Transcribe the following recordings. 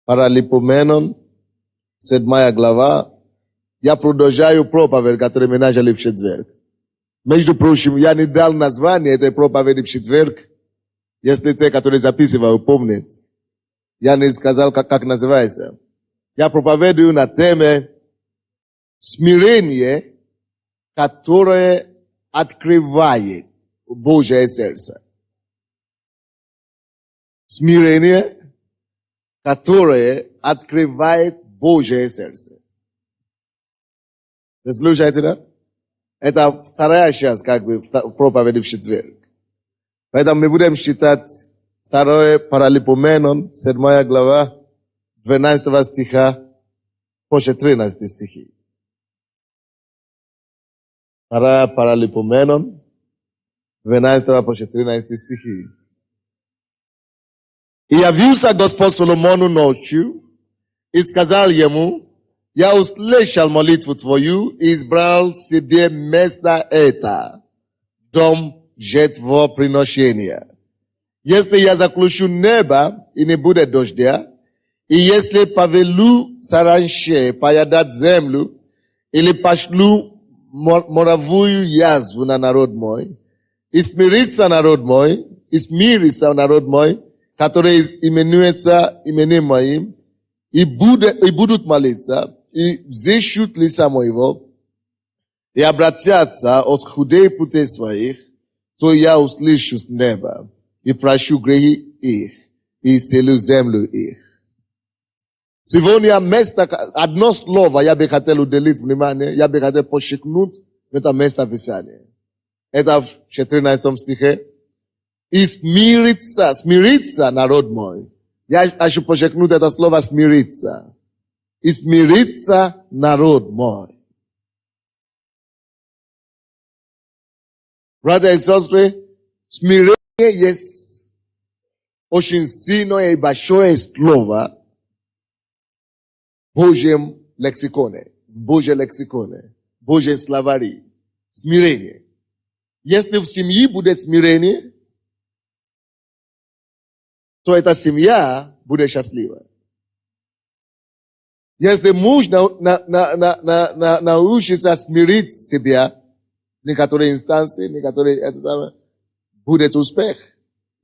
Паралипоменон, 7 глава. Я продолжаю проповедь, которую мы начали в четверг. Между прочим, я не дал название этой проповеди в четверг. Если те, которые записывают, помнят. Я не сказал, как называется. Я проповедую на теме смирение, которое открывает Божье сердце. Смирение, которое открывает Божье сердце. Вы слушаете, да? Это вторая часть, проповеди в четверг. Поэтому мы будем читать 2 Паралипоменон, 7 глава, 12 стиха по 13 стихи. 2 Паралипоменон, 12 по 14 стихи. И явился Господь Соломону ночью и сказал ему: я услышал молитву твою и избрал себе место это, дом жертвоприношения. Если я заключу небо и не будет дождя, и если повелю саранче поедать землю, или пошлю моровую язву на народ мой, и смирится народ мой, который именуется именем моим, и будут молиться, и взыщут лица моего, и обратятся от худых путей своих, то я услышу с неба, и прощу грехи их, и исцелю землю их. Сегодня одно слово я бы хотел уделить внимание, я бы хотел подчеркнуть это место Писания. Это в 14 стихе. И смирится народ мой. Я хочу подчеркнуть это слово смириться. И смирится народ мой. Братья и сестры, смирение есть очень сильное и большое слово в Божьем лексиконе, в Божьем словаре. Смирение. Если в семье будет смирение, то эта семья будет счастлива. Если муж научится смирить себя, некоторые инстанции, будет успех.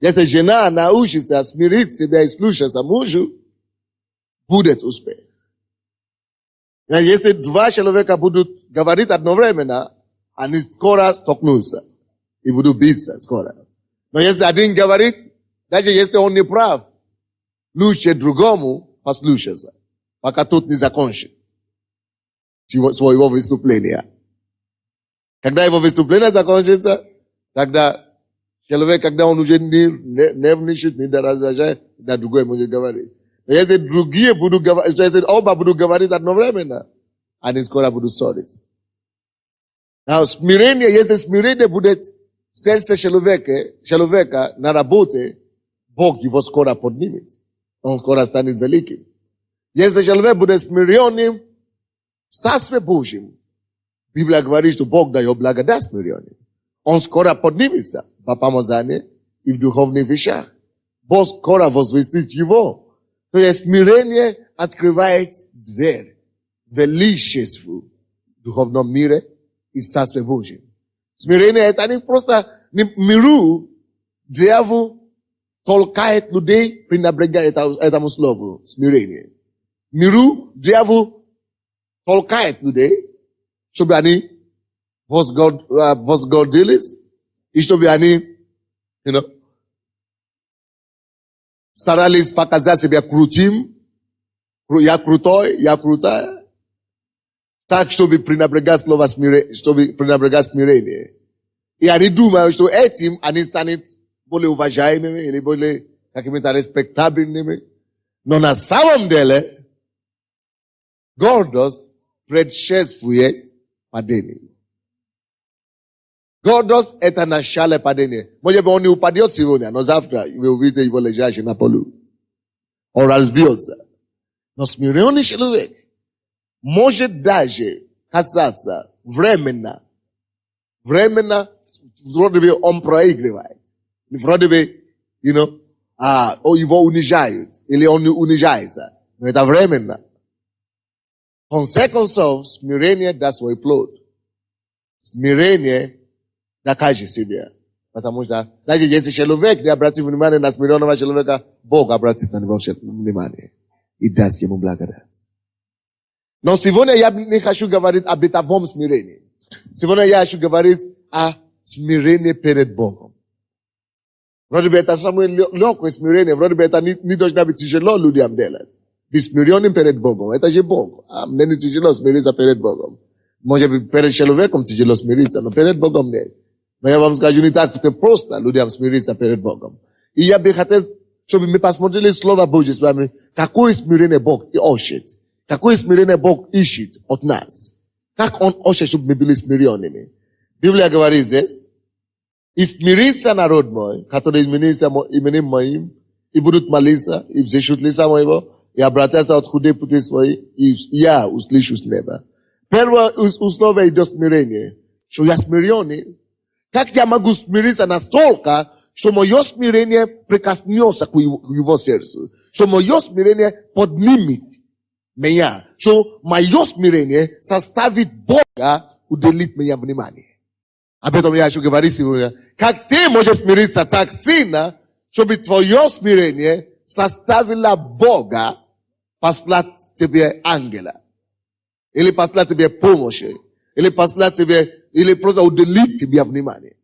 Если жена научится смирить себя и слушаться мужу, будет успех. Если два человека будут говорить одновременно, они скоро столкнутся и будут биться скоро. Но если один говорит, даже если он не прав, лучше другому послушаться, пока тот не закончит своего выступления. Когда его выступление закончится, тогда человек, когда он уже нервничает, не раздражает, тогда другой может говорить. Но если другие будут говорить, если оба будут говорить одновременно, они скоро будут ссориться. Смирение, если смирение будет в сердце человека на работе, Бог его скоро поднимет. Он скоро станет великим. Если человек будет смиренным в Царстве Божьем, Библия говорит, что Бог дает благодать смиренным. Он скоро поднимется по помазанию и в духовных вещах. Бог скоро возвестит его. То есть смирение открывает дверь величеству в духовном мире и в Царстве Божьем. Смирение это не просто миру, дьявол толкает людей пренебрегать этому слову, смирение. Миру, дьявол толкает людей, чтобы они возгордились, и чтобы они, старались показать себя крутым, я крутой, я крутая, так, чтобы пренебрегать слово смирение, чтобы пренебрегать смирение. И они думают, что этим они станут более уважаемыми или более какими-то респектабельными. Но на самом деле, гордость предшествует падению. Гордость – это начало падения. Может быть, он не упадет сегодня, но завтра вы увидите его лежащий на полу. Он разбьется. Но смиренный человек может даже казаться временно, вроде бы он проигрывает. Вроде бы, его унижают, или он унижается. Но это временно. В конце концов, смирение даст свой плод. Смирение докажет себе. Потому что, знаете, если человек не обратит внимание на смиренного человека, Бог обратит на него внимание и даст ему благодать. Но сегодня я не хочу говорить о бытовом смирении. Сегодня я хочу говорить о смирении перед Богом. Вроде бы это самое легкое смирение, вроде бы это не должно быть тяжело людям делать. Быть смиренным перед Богом, это же Бог. А мне не тяжело смириться перед Богом. Может быть, перед человеком тяжело смириться, но перед Богом нет. Но я вам скажу, не так просто людям смириться перед Богом. И я бы хотел, чтобы мы посмотрели Слово Божье с вами, какое смирение Бог ищет. Какое смирение Бог ищет от нас. Как Он ищет, чтобы мы были смиренными. Библия говорит здесь, и смирится народ мой, который изменится именем моим, и будут молиться, и взыщут лица моего, и обратятся от худых путей своих, и я услышу с неба. Первое условие идет смирение. Что я смиренный. Как я могу смириться настолько, что мое смирение прикоснется к его сердцу? Что мое смирение поднимет меня? Что мое смирение составит Бога уделить мне внимание? Об этом я хочу говорить сегодня. Как ты можешь смириться так сильно, чтобы твое смирение составило Бога послать тебе ангела? Или послать тебе помощи? Или послать тебе, или просто уделить тебе внимание?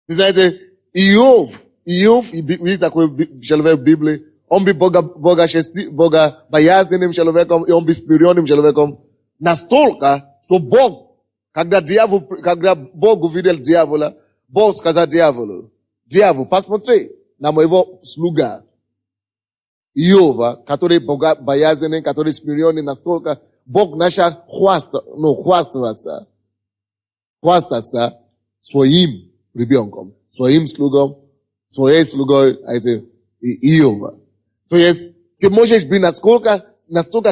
Вы знаете, Иов, видите такой человек в Библии, он был Бога боязненным человеком, и он был смиренным человеком. Настолько, что Бог, когда Бог увидел дьявола, Бог сказал дьяволу, дьявол, посмотри на моего слуга Иова, который богобоязненный, который смиренный настолько, Бог начал хвастаться своим ребенком, своим слугом, своей слугой, Иова. То есть, ты можешь быть настолько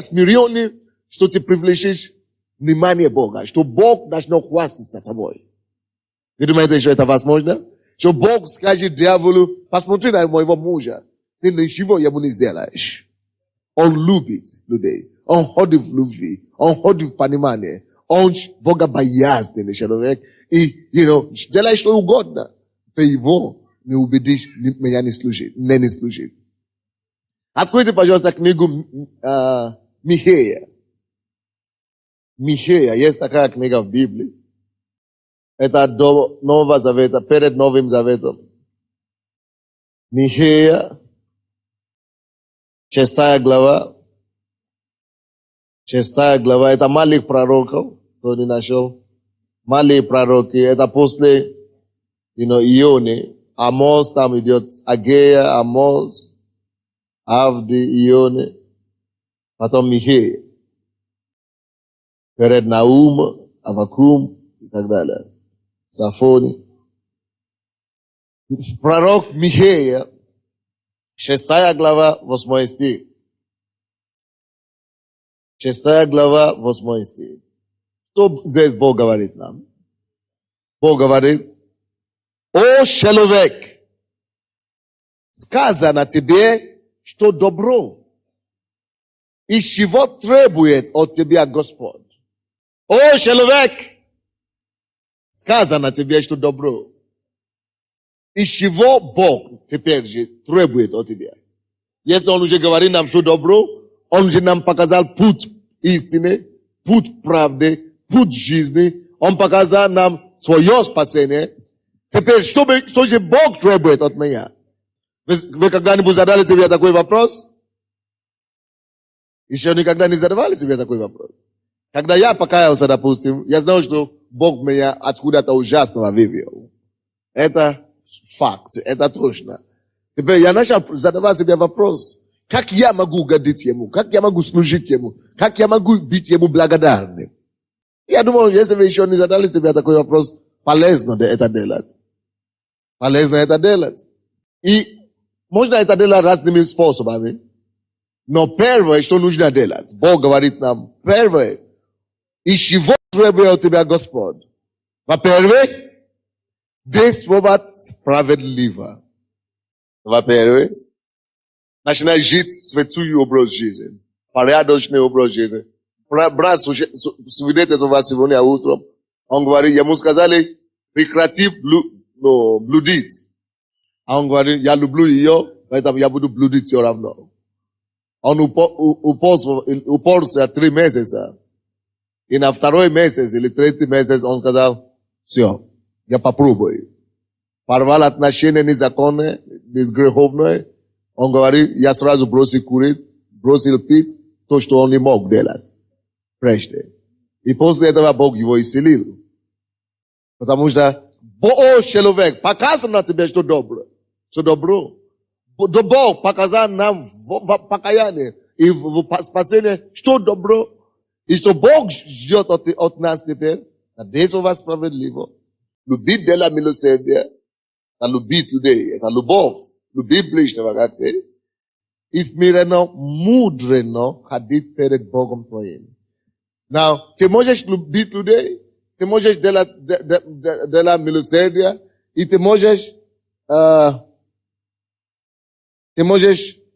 смиренный, что ты привлечешь внимание Бога, что Бог начнет хвастаться тобой. Вы думаете, что это возможно? Что Бог скажет дьяволу, посмотри на моего мужа, ты ничего ему не сделаешь. Он любит людей. Он ходит в любви. Он ходит в понимании. Он богобоязненный человек. И, делай что угодно. Ты его не убедишь, меня не служит. Откройте, пожалуйста, книгу Михея. Михея. Есть такая книга в Библии. Это до Нового Завета, перед Новым Заветом. Михея. 6 глава. 6 глава. Это малых пророков. Кто не нашел? Малые пророки. Это после, Ионы. Амос там идет. Агея, Амос, Авди, Ионы. Потом Михея. Перед Наум, Авакум и так далее. Сафони. Пророк Михея. 6 глава, 8 стих. 6 глава, 8 стих. Что здесь Бог говорит нам? Бог говорит, о человек, сказано тебе, что добро, и чего требует от тебя Господь. О человек, сказано тебе, что добро. И чего Бог теперь же требует от тебя? Если Он уже говорит нам, что добро, Он же нам показал путь истины, путь правды, путь жизни. Он показал нам свое спасение. Теперь, что же Бог требует от меня? Вы когда-нибудь задали себе такой вопрос? Еще никогда не задавали себе такой вопрос. Когда я покаялся, допустим, я знал, что Бог меня откуда-то ужасного вывел. Это факт, это точно. Теперь я начал задавать себе вопрос, как я могу угодить Ему, как я могу служить Ему, как я могу быть Ему благодарным. Я думал, если вы еще не задали себе такой вопрос, полезно это делать. Полезно это делать. И можно это делать разными способами. Но первое, что нужно делать, Бог говорит нам, первое, из чего требует от тебя Господь? Во-первых, действовать справедливо. Во-первых, Начинай жить святую образ жизни. Порядочный образ жизни. Брат свидетельствовал сегодня утром. Он говорит, ему сказали, прекрати блудить. А он говорит, я люблю ее, поэтому я буду блудить все равно. Он упорся 3 месяца. И на 2-й месяц или 3-й месяц он сказал, все, я попробую. Порвал отношения незаконные, безгреховные. Он говорит, я сразу бросил курить, бросил пить, то, что он не мог делать прежде. И после этого Бог его исцелил. Потому что человек показывает на тебе, что добро. Что добро. Бог показал нам в покаянии и в спасении, что добро. И что Бог ждет от нас теперь, действовать справедливо, любить дело милосердия, любить людей, это любовь, любить ближнего, как ты, и смиренно, мудренно ходить перед Богом твоим. Now, ты можешь любить людей, ты можешь делать милосердия, и ты можешь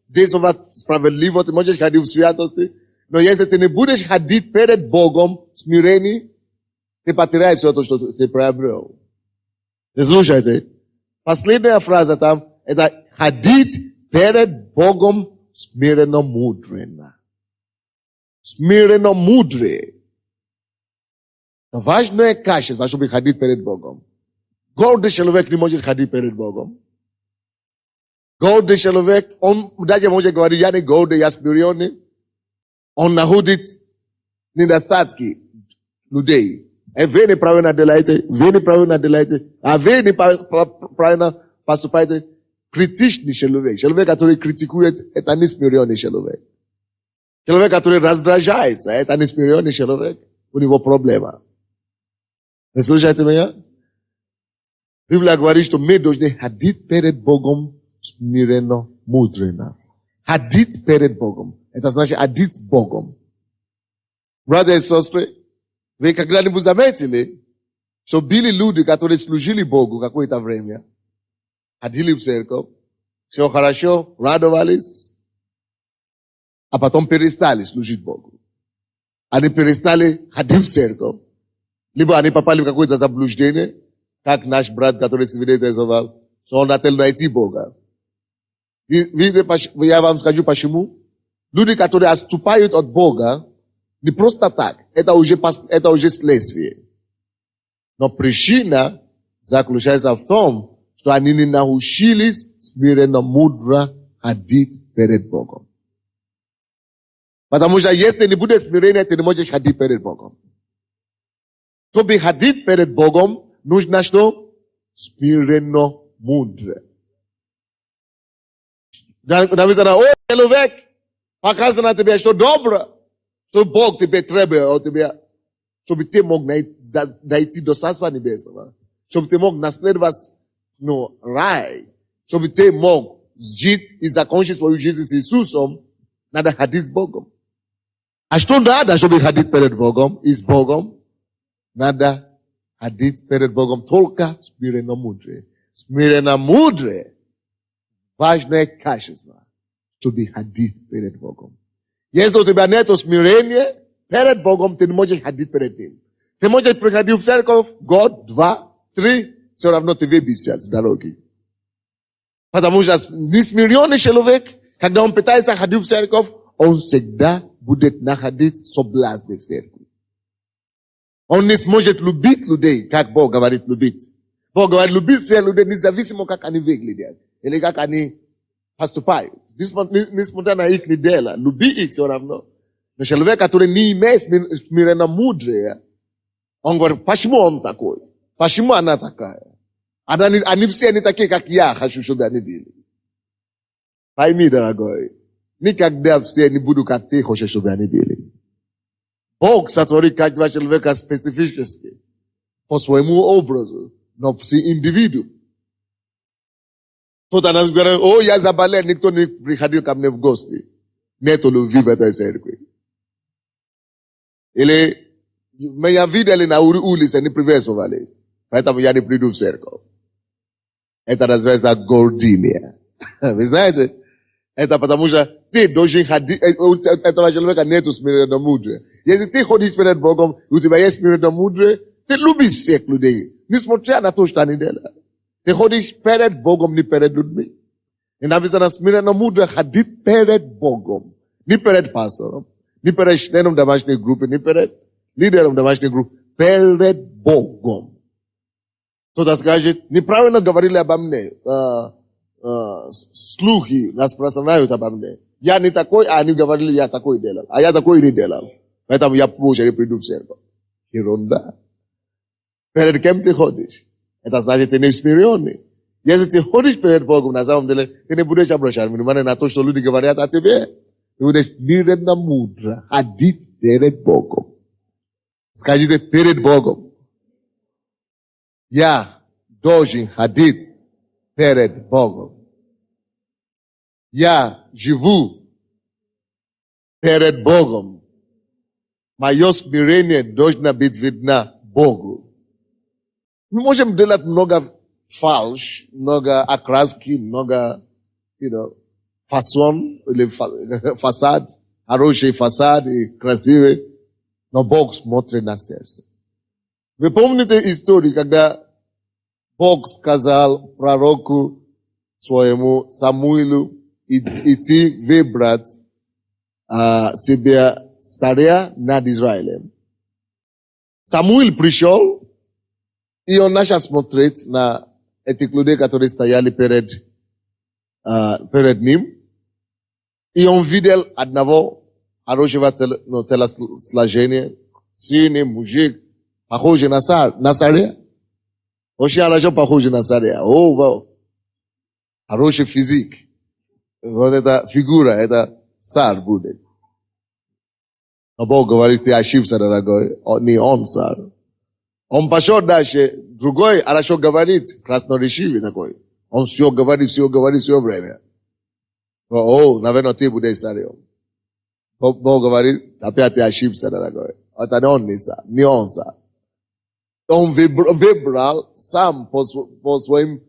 действовать справедливо, ты можешь ходить в святости, но если ты не будешь ходить перед Богом в смирении, ты потеряешь все то, что ты приобрел. Ты слушайте. Последняя фраза там, это ходить перед Богом смиренно мудренно. Смиренно мудрее. Это важное качество, чтобы ходить перед Богом. Гордый человек не может ходить перед Богом. Гордый человек, он даже может говорить, я не гордый, я смиренный. Он находит недостатки людей. Ви неправильно делаете, ви неправильно делаете, а вы неправильно поступаете. Критичный человек, человек, который критикует, это не смиренный человек. Человек, который раздражается, это не смиренный человек, у него проблема. Вы слушаете меня? Библия говорит, что мы должны ходить перед Богом смиренно, мудренно. Ходить перед Богом. Это значит ходить с Богом. Братья и сестры, вы когда-нибудь заметили, что были люди, которые служили Богу какое-то время, ходили в церковь, все хорошо, радовались, а потом перестали служить Богу. Они перестали ходить в церковь, либо они попали в какое-то заблуждение, как наш брат, который свидетельствовал, что он хотел найти Бога. Видите, я вам скажу почему. Люди, которые отступают от Бога, не просто так, это уже следствие. Но причина заключается в том, что они не научились смиренно мудро ходить перед Богом. Потому что если не будет смирения, ты не можешь ходить перед Богом. Чтобы ходить перед Богом, нужно что? Смиренно мудро. Написано, человек, показано на тебе, что добро, что Бог тебе требует от тебя, чтобы ты мог дойти до Царства Небесного, чтобы ты мог наследовать рай, чтобы ты мог жить и закончить свою жизнь с Иисусом, надо ходить с Богом. А что надо, чтобы ходить перед Богом и с Богом? Надо ходить перед Богом только смиренно мудрее. Смиренно мудрее. Важное качество, чтобы ходить перед Богом. Если у тебя нет смирения перед Богом, ты не можешь ходить перед Ним. Ты можешь приходить в церковь год, 2, 3, все равно ты выбьешься с дороги. Потому что несмиренный человек, когда он пытается ходить в церковь, он всегда будет находить соблазны в церкви. Он не сможет любить людей, как Бог говорит любить. Бог говорит любить всех людей, независимо как они выглядят. Или как они поступают. Несмотря на их дело, любить их все равно. Но человек, который не имеет смиренно мудрее, он говорит, почему он такой? Почему она такая? Они все не такие, как я хочу, чтобы они были. Пойми, дорогой, никогда все не будут, как ты хочешь, чтобы они были. Бог сотворил каждого человека специфически, по своему образу, но по индивиду. Кто-то нас говорит, я заболел, никто не приходил ко мне в гости. Нету любви в этой церкви. Или меня видели на улице, не приветствовали. Поэтому я не приду в церковь. Это называется гордыня. Вы знаете, Это потому что ты должен ходить, этого человека нету смиренного мудрия. Если ты ходишь перед Богом, и у тебя есть смиренное мудрее, ты любишь всех людей, несмотря на то, что они делают. Ты ходишь перед Богом, не перед людьми. И написано, смиренное мудрее ходить перед Богом, не перед пастором, не перед членом домашней группы, не перед лидером домашней группы, перед Богом. Кто-то скажет, неправильно говорили обо мне, слухи распространяют обо мне. Я не такой, а они говорили, я такой делал. А я такой не делал. Поэтому я позже не приду в церковь. Ерунда. Перед кем ты ходишь? Это значит, ты не смиренный. Если ты ходишь перед Богом, на самом деле, ты не будешь обращать внимание на то, что люди говорят о тебе. Ты будешь смиренно мудро ходить перед Богом. Скажите, перед Богом. Я должен ходить перед Богом. Я живу перед Богом. Мое смирение должно быть видно Богу. Мы можем делать много фальш, много окраски, много, фасон или фасад, хороший фасад и красивый, но Бог смотрит на сердце. Вы помните историю, когда Бог сказал пророку своему Самуилу идти выбрать себе царя над Израилем. Самуил пришел, и он начал смотреть на этих людей, которые стояли перед ним. И он видел одного хорошего телосложения, сильный мужик, похожий на царя. Очень хорошо похожий на царя. Хороший физик. Вот эта фигура, это царь будет. Но Бог говорит, ты ошибся, дорогой, не он царь. Он пошел дальше, другой хорошо говорит, красноречивый такой. Он все говорит все время. Наверное, ты будешь царем. Бог говорит, опять ты ошибся, дорогой. Это не он царь. Он выбрал сам по своим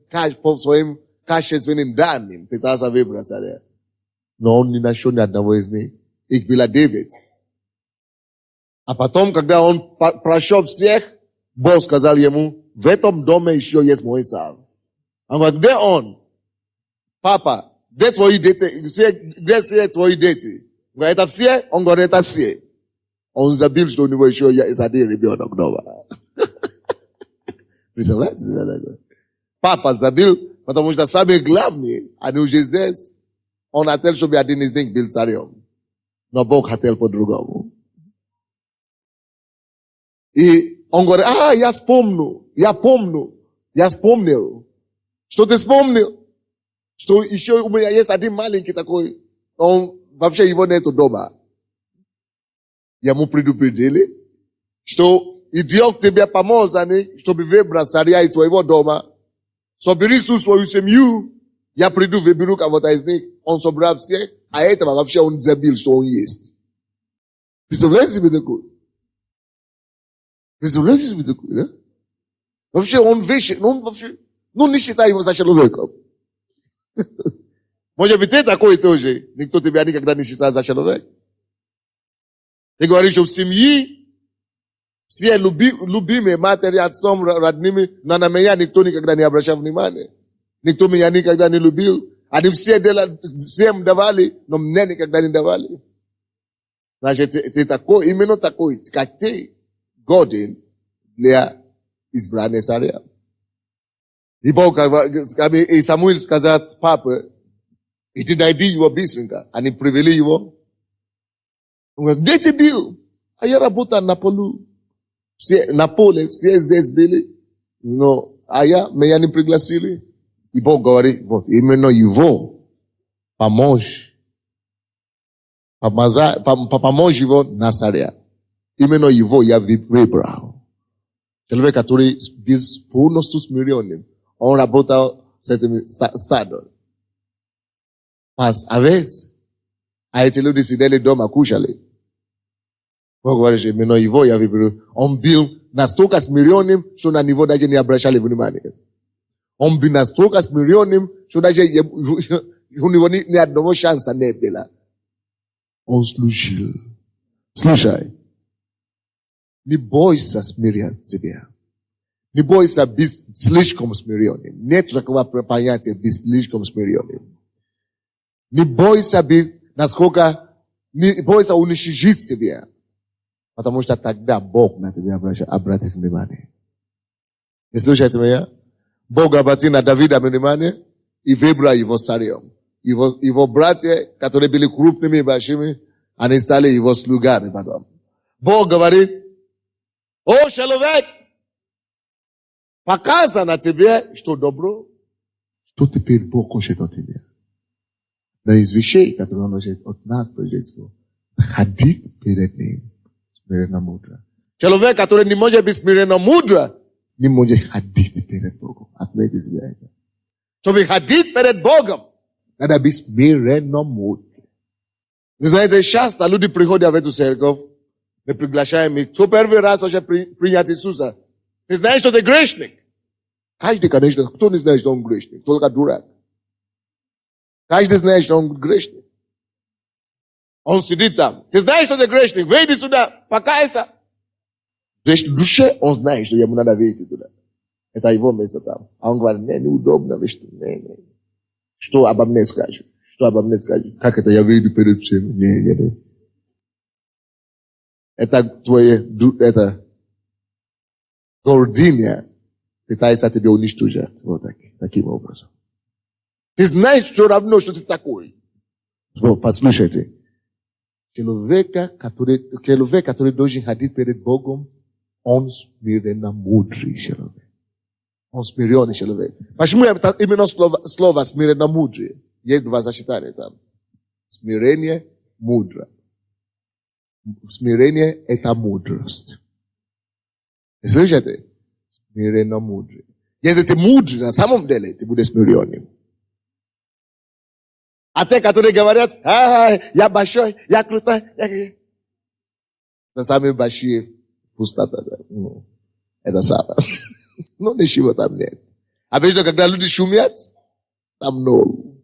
качественным данным, пытался выбрать царя. Но он не нашел ни одного из них. Их было 9. А потом, когда он прошел всех, Бог сказал ему, в этом доме еще есть мой царь. Он говорит, где он? Папа, где твои дети? Где все твои дети? Говорит, это все? Он говорит, это все. Он забыл, что у него еще есть один ребенок дома. Представляете себе такое? Папа забыл, потому что самый главный, они уже здесь. Он хотел, чтобы один из них был царем. Но Бог хотел по-другому. И он говорит, я вспомнил. Что ты вспомнил? Что еще у меня есть один маленький такой, он вообще его нету дома. Ему предупредили, что идет тебе помазанный, чтобы выбрать царя из своего дома. Собери всю свою семью, я приду, выберу кого-то из них, он собрал всех, а этого вообще он забыл, что он есть. Представляете себе такое? Представляете себе такое, да? Вообще он вещи, не считай его за человеком. Может быть, ты такой тоже. Никто тебя никогда не считает за человека. Ты говоришь, что в семье все любимые матери, отцом, родными, но на меня никто никогда не обращал внимания. Никто меня никогда не любил. Они всем давали, но мне никогда не давали. Значит, ты такой, именно такой, как ты, годен для избрания царя. И Бог, и Самуил сказал папе, иди найди его быстренько. Они привели его. Он говорит, где ты был? А я работал на полу. Все на поле, все здесь были. Но, меня не пригласили. И Бог говорит, вот, именно его помочь. Помочь его на царя. Именно его я выбрал. Человек, который был полностью смиренным. Он работал с этим стадом. А ведь, эти люди сидели дома, кушали. Бог говорит, именно его я выбрал. Он был настолько смиренным, что на него даже не обращали внимания. Он был настолько смиренным, что даже ni одного шанса не было. Он служил. Слушай, не бойся смирять себя. Не бойся быть слишком смиренным. Нет такого понятия быть слишком смиренным. Не бойся быть, не бойся уничижить себя. Потому что тогда Бог на тебя обратит внимание. Не слушайте меня? Бог обратил на Давида внимание и выбрал его царем. Его братья, которые были крупными и большими, они стали его слугами потом. Бог говорит: о, человек, показано тебе, что добро, что теперь Бог хочет от тебя. Но из вещей, которые Он хочет от нас, прежде всего, ходить перед Ним смиренно мудро. Человек, который не может быть смиренно мудро, не может ходить перед Богом. Отметьте себя это. Чтобы ходить перед Богом, надо быть смиренно мудро. Вы знаете, часто люди приходят в эту церковь, мы приглашаем их. Кто первый раз хочет принять Иисуса? Ты знаешь, что ты грешник? Каждый, конечно, кто не знает, что он грешник? Только дурак. Каждый знает, что он грешник. Он сидит там. Ты знаешь, что ты грешник? Выйди сюда, покайся. В душе он знает, что ему надо выйти туда. Это его место там. А он говорит: неудобно, не. Что обо мне скажут? Что обо мне скажут? Как это я выйду перед всеми? Не. Это это гордыня пытается тебя уничтожать. Вот таким образом. Ты знаешь все равно, что ты такой. Послушайте. Человек, который должен ходить перед Богом, он смиренно мудрый человек. Он смиренный человек. Почему именно слово смиренно мудрый? Есть два сочетания там. Смирение, мудро. Смирение – это мудрость. Слышите? Смиренно мудрый. Если ты мудрый, на самом деле, ты будешь смиренным. А те, которые говорят: я большой, я крутой, на самом большие пустота. Это самое. Но ничего там нет. Обычно, когда люди шумят, там ноль.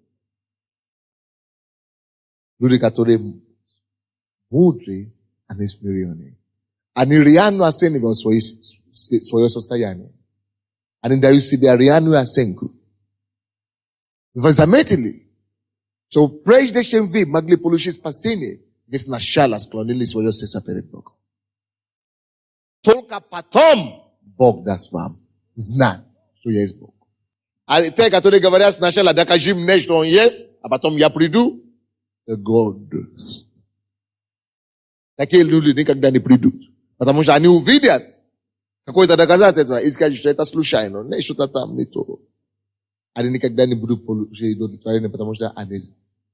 Люди, которые мудрые, они смиренные. Они реально оценивают свое состояние. Они дают себе реальную оценку. Вы заметили, что прежде чем вы могли получить спасение, вы сначала склонили свое сердце перед Богом. Только потом Бог даст вам знать, что есть Бог. А те, которые говорят сначала: докажи мне, что Он есть, а потом я приду, гордость. Такие люди никогда не придут. Потому что они увидят какое-то доказательство и скажут, что это случайно. Не, что-то там не то. Они никогда не будут получить удовлетворение, потому что они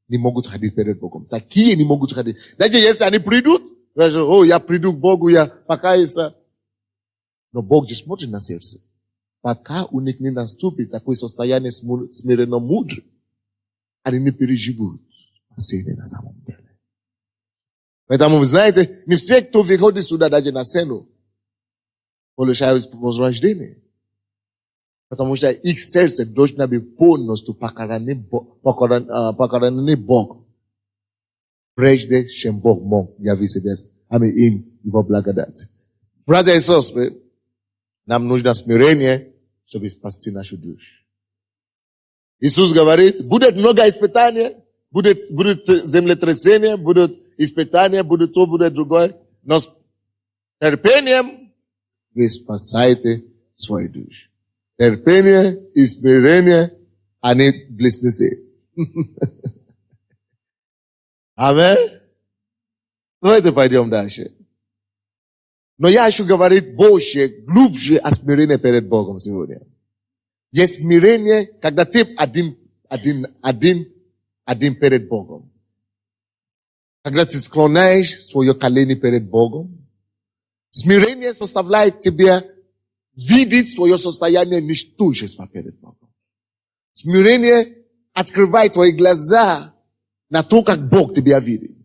не могут ходить перед Богом. Такие не могут ходить. Даже если они придут, я приду к Богу, я покаюсь. Но Бог же смотрит на сердце. Пока у них не наступит такое состояние смиренно мудрым, они не переживут спасение на самом деле. Поэтому, вы знаете, не все, кто выходит сюда даже на сцену, получают возрождение. Потому что их сердце должно быть полностью покорено Богу. Прежде чем Бог мог явить себя им Его благодать. Братья и сестры, нам нужно смирение, чтобы спасти нашу душу. Иисус говорит: будет много испытаний, будет землетрясение, будут испытания, будет то, будет другое. Но с терпением вы спасаете свою душу. Терпение и смирение, они близнецы. Аминь. Давайте пойдем дальше. Но я хочу говорить больше, глубже о смирении перед Богом сегодня. Есть смирение, когда ты один перед Богом. Когда ты склоняешь свое колени перед Богом. Смирение заставляет тебя видеть свое состояние ничтожества перед Богом. Смирение открывает твои глаза на то, как Бог тебя видит.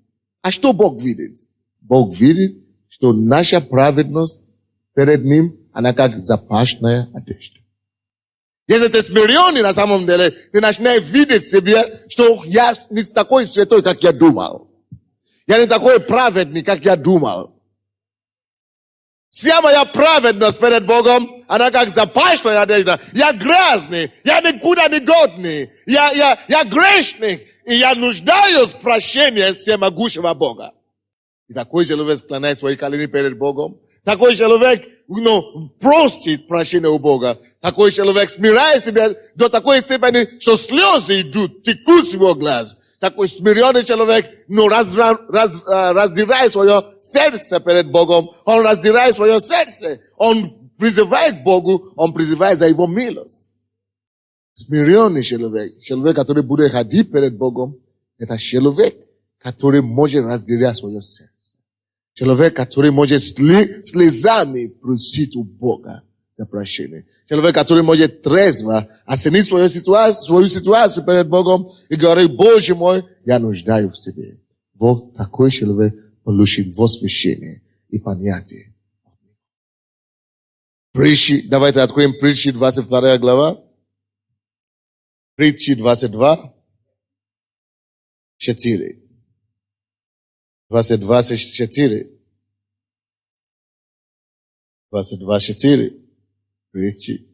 А что Бог видит? Бог видит, что наша праведность перед Ним, она как запашная одежда. Если ты смиренный на самом деле, ты начинаешь видеть себе, что я не такой святой, как я думал. Я не такой праведный, как я думал. Вся моя праведность перед Богом, она как запачканная одежда. Я грязный, я никуда не годный, я грешник, и я нуждаюсь в прощении всемогущего Бога. И такой человек склоняет свои колени перед Богом. Такой человек, просит прощения у Бога. Такой человек смиряет себя до такой степени, что слезы идут, текут с его глаз. Такой смиренный человек, раздирает свое сердце перед Богом. Он раздирает свое сердце. Он призывает к Богу, он призывает за его милость. Смиренный человек, который будет ходить перед Богом, это человек, который может разделять свое сердце. Человек, который может слезами просить у Бога за прощение. Человек, который может трезво оценить свою ситуацию перед Богом и говорить: Боже мой, я нуждаюсь в Тебе. Вот такой человек получит восхищение и понятие. Притчи, давайте откроем Притчи 22 глава. Притчи 22, 4. 22:4. 22:4. Притчи.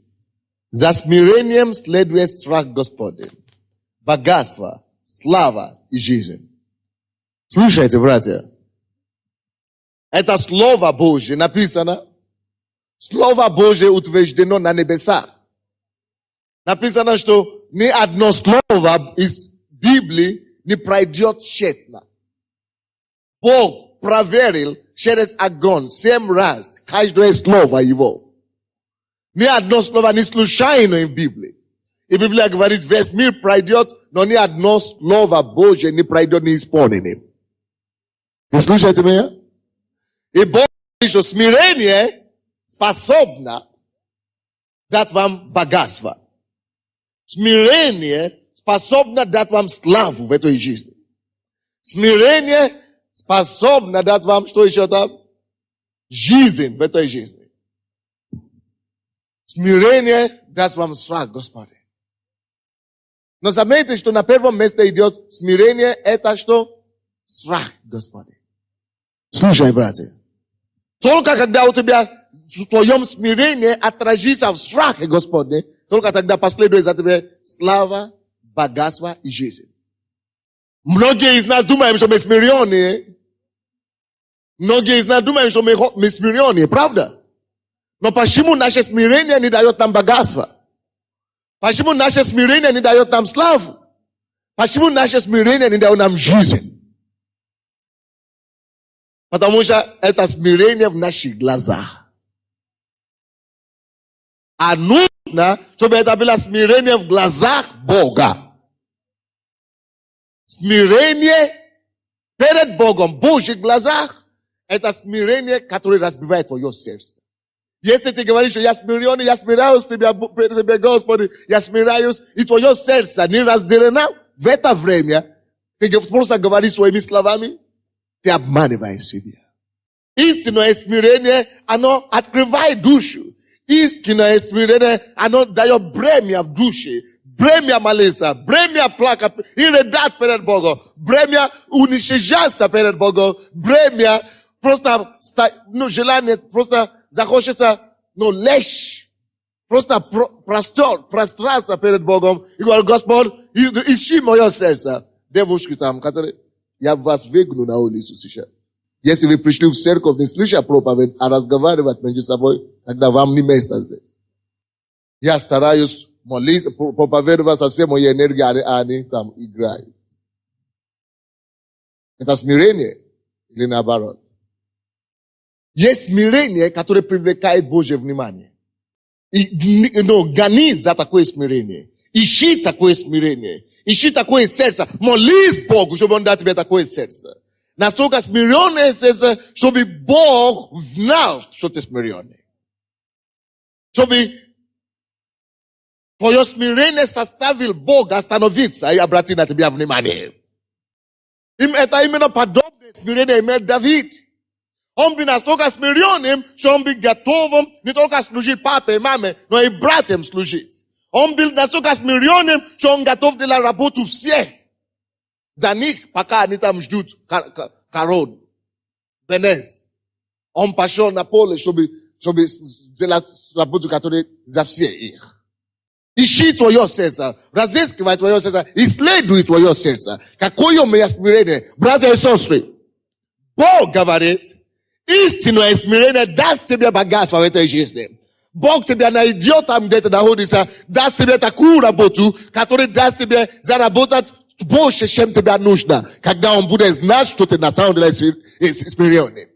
За смирением следует страх Господень, богатство, слава и жизнь. Слушайте, братья. Это Слово Божье написано. Слово Божье утверждено на небесах. Написано, что ни одно слово из Библии не пройдет тщетно. Бог проверил через огонь 7 раз каждое слово его. Ни одно слово не случайно в Библии. И Библия говорит, весь мир пройдет, но ни одно слово Божье не пройдет неисполненным. Вы слушаете меня? И Бог говорит, что смирение способно дать вам богатство. Смирение способно дать вам славу в этой жизни. Смирение способно дать вам, что еще там? Жизнь в этой жизни. Смирение даст вам страх Господа. Но заметьте, что на первом месте идет смирение, это что? Страх Господа. Слушай, братья. Только когда у тебя в твоем смирении отразится в страхе Господне, только тогда последует за тебя слава, богатство и жизнь. Многие из нас думают, что мы смиренные. Многие из нас думают, что мы смиренные, правда? Но почему наше смирение не дает нам богатство? Почему наше смирение не дает нам славу? Почему наше смирение не дает нам жизнь? Потому что это смирение в наших глазах. А нужно, чтобы это было смирение в глазах Бога. Смирение перед Богом в Божьих глазах, это смирение, которое разбивает твое сердце. Если ты говоришь, что я смиренный, я смиряюсь перед Тебе, Господи, я смиряюсь, и твое сердце не разделено, в это время ты просто говоришь своими словами, ты обманываешь себя. Истинное смирение, оно открывает душу. Истинное смирение, оно дает бремя в душе. Бремя молиться, бремя плакать и рыдать перед Богом. Бремя уничижаться перед Богом. Бремя просто, желание просто захочется, лечь. Просто простраться перед Богом. И говорит, Господь, ищи мое сердце. Девушки там, которые, я вас выгну на улицу сейчас. Если вы пришли в церковь, не слыша проповедь, а разговаривать между собой, тогда вам не место здесь. Я стараюсь молиться, проповедовать со всей моей энергией, а они там играют. Это смирение или наоборот? Есть смирение, которое привлекает Божье внимание. Гони за такое смирение. Ищи такое смирение. Ищи такое сердце. Молись Богу, чтобы Он дал тебе такое сердце. Настолько смиренное сердце, чтобы Бог знал, что ты смиренный. Чтобы твое смирение заставил Бога остановиться и обратить на тебя внимание. Это именно подобное смирение имел Давид. Он был настолько смиренным, что он был готовым не только служить папе и маме, но и братьям служить. Он был настолько смиренным, что он готов делать работу всех. За них, пока они там ждут корон. Венец. Он пошел на поле, чтобы делать работу, которая за всех их. Ищи твое сердце, разыскивай твое сердце, исследуй твое сердце. Какое у меня смирение, братья и сестры. Бог говорит, истинное смирение даст тебе богатство в этой жизни. Бог тебя найдет там, где ты находишься, даст тебе такую работу, которая даст тебе заработать больше, чем тебе нужно, когда Он будет знать, что ты на самом деле смиренный.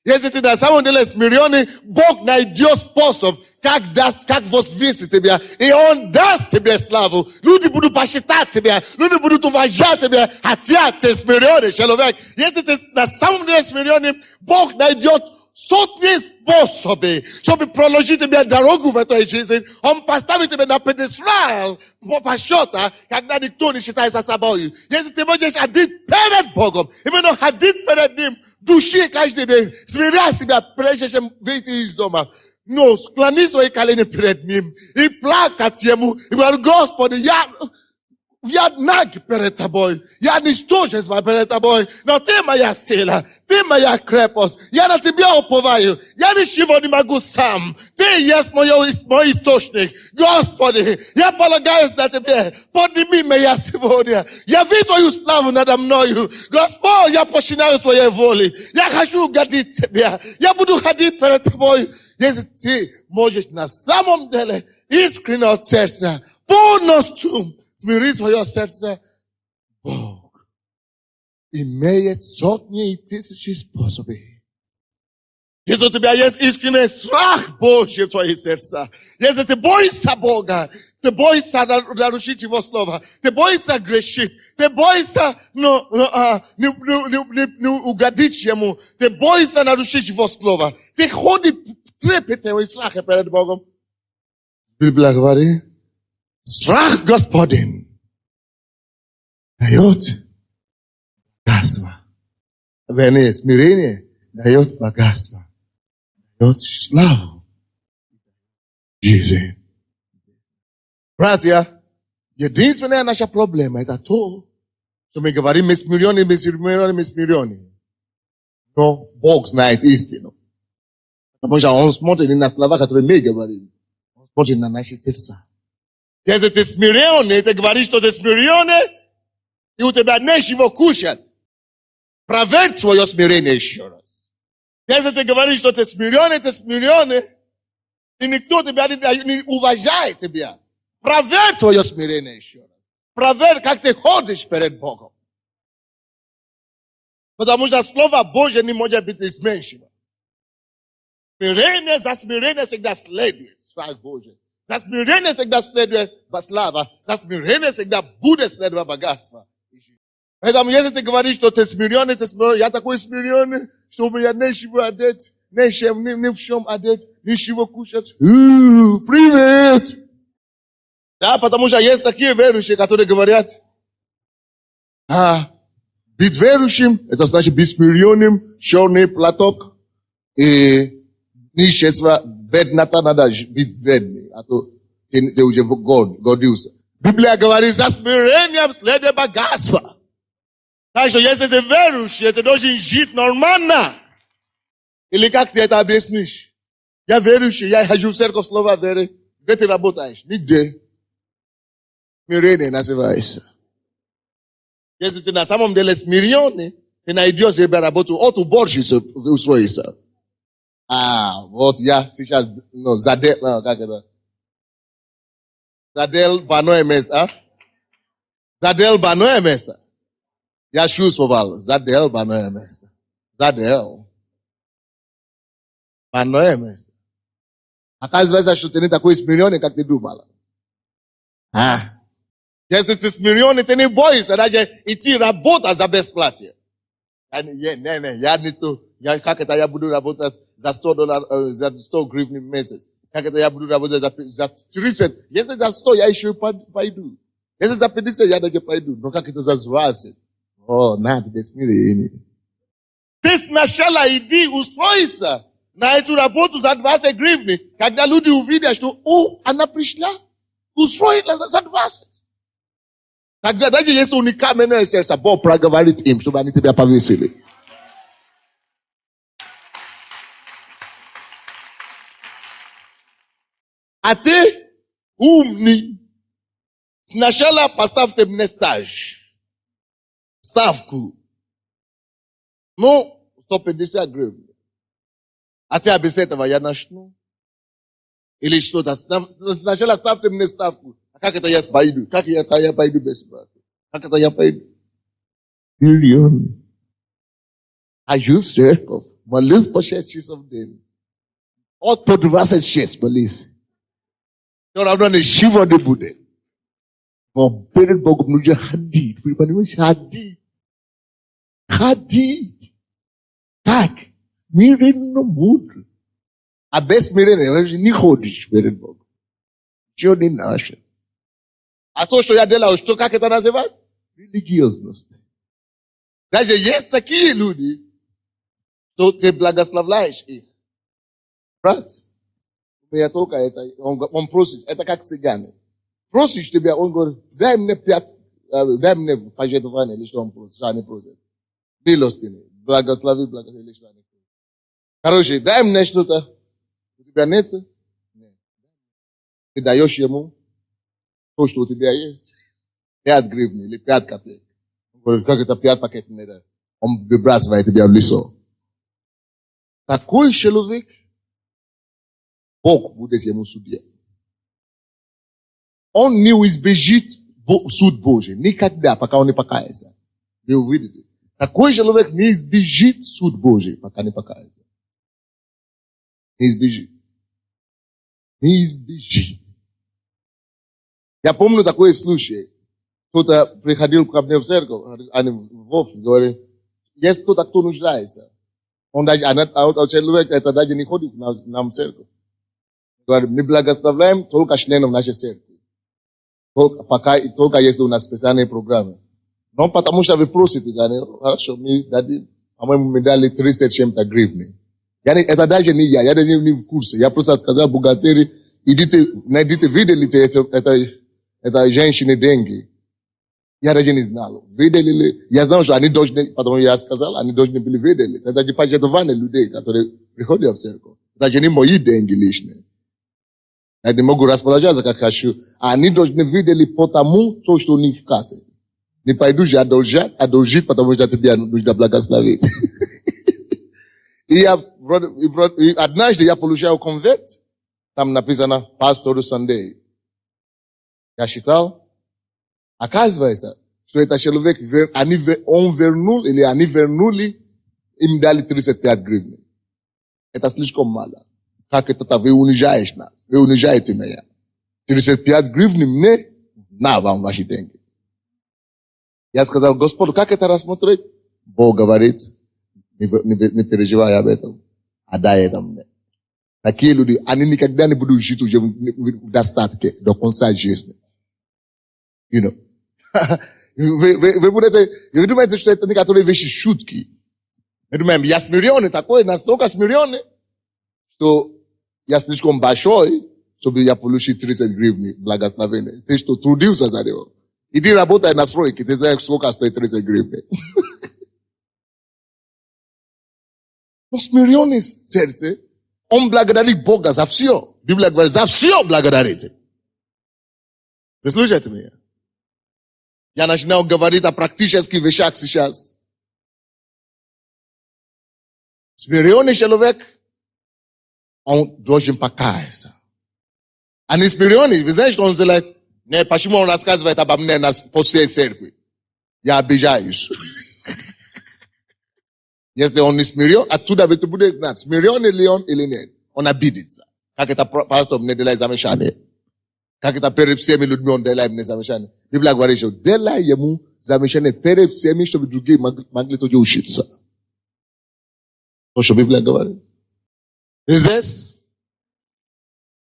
Если ты на самом деле смиренный, Бог найдет способ, как возвысить тебя, и Он даст тебе славу. Люди будут посчитать тебя, люди будут уважать тебя, хотя ты смиренный человек. Если ты на самом деле смиренный, Бог найдет сотни способов, чтобы проложить тебе дорогу в этой жизни. Он поставит тебя на пьедестал по счету, когда никто не считается собой. Если ты можешь ходить перед Богом, именно ходить перед Ним, души каждый день, смиряя себя, прежде чем выйти из дома. Но склони свои колени перед Ним и плакать Ему, и говорить: Господи, я наг перед Тобой, я ничтожество перед Тобой, но Ты моя сила, Ты моя крепость, я на Тебя уповаю, я ничего не могу сам, Ты есть мой источник. Господи, я полагаюсь на Тебе, подними меня сегодня, яви Твою славу надо мною. Господь, я починаю Твоей воли, я хочу угодить Тебе, я буду ходить перед Тобой. Если Ты можешь на самом деле искренне от сердца, полностью смири свое сердце, Бог имеет сотни и тысячи способов. Если у тебя есть искренний страх Божий в твоем сердце, если ты боишься Бога, ты боишься нарушить Его слово, ты боишься грешить, ты боишься не угодить Ему, ты боишься нарушить Его слово, ты ходишь трепетом и страхом перед Богом. Библия говорит, страх Господень дает богатство. Вернее, смирение дает богатство. Дает славу. Жизнь. Братья, единственная наша проблема это то, что мы говорим, мы смиренные. Но Бог знает истину. Потому что Он смотрит не на слова, которые мы говорим. Он смотрит на наши сердца. Если ты смиренный, ты говоришь, что ты смиренный, и у тебя нечего кушать. Проверь свое смирение еще раз. Если ты говоришь, что ты смиренный, и никто тебя не уважает тебя. Проверь твое смирение еще раз. Проверь, как ты ходишь перед Богом. Потому что Слово Божье не может быть изменчено. Смирение за смирение всегда следует страх Божий. За смирение всегда следует слава. За смирение всегда будет следовать богатство. Поэтому если ты говоришь, что ты смиренный, я такой смиренный, что у меня нечего одеть, ни в чем одеть, ничего кушать. Привет! Да, потому что есть такие верующие, которые говорят, быть верующим, это значит быть смиренным, черный платок и нищество, беднота, надо быть бедным, а то ты уже годился. Библия говорит, за смирением следует богатство. Так что если ты верующий, ты должен жить нормально. Или как ты это объяснишь? Я верующий, я хожу в церковь слова веры. Где ты работаешь? Нигде. Смирение называется. Если ты на самом деле смиренный, ты найдешь себе работу от уборщицы устроиться. Вот я сейчас, как это? Задел баное место. Задел баное место. Я чувствовал, задел баное место. Задел. Баное место. Оказывается, что ты не такой смиренный, как ты думала. Если ты смиренный, ты не боишься даже идти работать за бесплатие. Я не то. Как это я буду работать за $100, за 100 гривен в месяц? Как это я буду работать за 30? Если за 100, я еще пойду. Если за 50, я даже пойду. Но как это за 20? Надо смирение. Ты сначала иди устройся на эту работу за 20 гривен. Когда люди увидят, что, она пришла. устроить за 20. Тогда даже если уникальное сердце, Бог проговорит им, чтобы они тебя повесили. А ты умный. Сначала поставьте мне ставку. Ну, 150 гривен. А ты без этого я начну? Или что-то. Сначала ставьте мне ставку. А как это я пойду? Как это я пойду без брата? Как это я пойду? Миллионы. А you церковь. Молись по 6 часов в день. От по 26 молись. Все равно ничего не будет. Но перед Богом нужно ходить. Вы понимаете? Ходить. Ходить. Так. Смиренно мудро. А без смирения не ходишь перед Богом. Чего не наше. А то, что я делаю, что, как это называть? Религиозность. Даже есть такие люди, что ты благословляешь их. Брат, я только это, он просит, это как цыгане. Просишь тебя, он говорит, дай мне пожертвование, или что он просит, что они просят. Милостыни, благослови, или что они просят. Короче, дай мне что-то, у тебя нет? Нет. Ты даешь ему то, что у тебя есть. 5 гривен или 5 копеек. Он говорит, как это 5 пакетов не дает? Он выбрасывает тебя в лицо. Такой человек, Бог будет ему судья. Он не избежит суд Божий. Никогда, пока он не покается. Вы увидите. Такой человек не избежит суд Божий, пока не покается. Не избежит. Не избежит. Я помню такой случай. Кто-то приходил ко мне в церковь, а не в офис, говорит, есть кто-то, кто нуждается. Он даже, человек это даже не ходит нам в церковь. Говорит, мы благословляем только членов нашей церкви. Только если у нас специальные программы. Но потому что вы просите за них, хорошо, мы дадим. По-моему, мы дали 30 чем-то гривны. Это даже не я даже не в курсе. Я просто сказал бухгалтерии, найдите, видели это женщины деньги. Я даже не знал. Видели ли? Я знал, что они должны, потому я сказал, они должны были видели. Это не пожертвование людей, которые приходят в церковь. Это не мои деньги личные. Я не могу распоряжаться, как хочу. Они должны видели потому, что не в кассе. Не пойду же одолжить, потому что тебя нужно благословить. И однажды я получил конверт. Там написано Pastor Sunday. Я читал. Оказывается, что это человек, он вернул, или они вернули, им дали 35 гривен. Это слишком мало. Как это вы унижаешь нас? Вы унижаете меня. 35 гривен мне, на вам ваши деньги. Я сказал, Господу, как это рассмотреть? Бог говорит, не переживай об этом, а дай это мне. Такие люди, они никогда не будут жить уже в достатке до конца жизни. You know. Вы думаете, что это некоторые вещи шутки. Мы думаем, я смиренный такой, настолько смиренный, что я слишком большой, чтобы я получил 30 гривен благословения. Ты что, трудился за него? Иди работай на стройке, ты знаешь, сколько стоит 30 гривен. Но смиренный сердце, он благодарит Бога за все. Библия говорит, за все благодарите. Вы слушаете меня? Я начинаю говорить о практических вещах сейчас. Смиренный человек, он должен покаяться. А не смиренный, вы знаете, что он делает? Не, почему он рассказывает обо мне по всей церкви? Я обижаюсь. Если он не смирен, оттуда вы будете знать, смиренный ли он или нет. Он обидится. Как это пастор мне делает замешание. Как это перед всеми людьми он делает мне замешание. Библия говорит, что делай ему замешание перед всеми, чтобы другие могли тоже учиться. То, что Библия говорит. Здесь,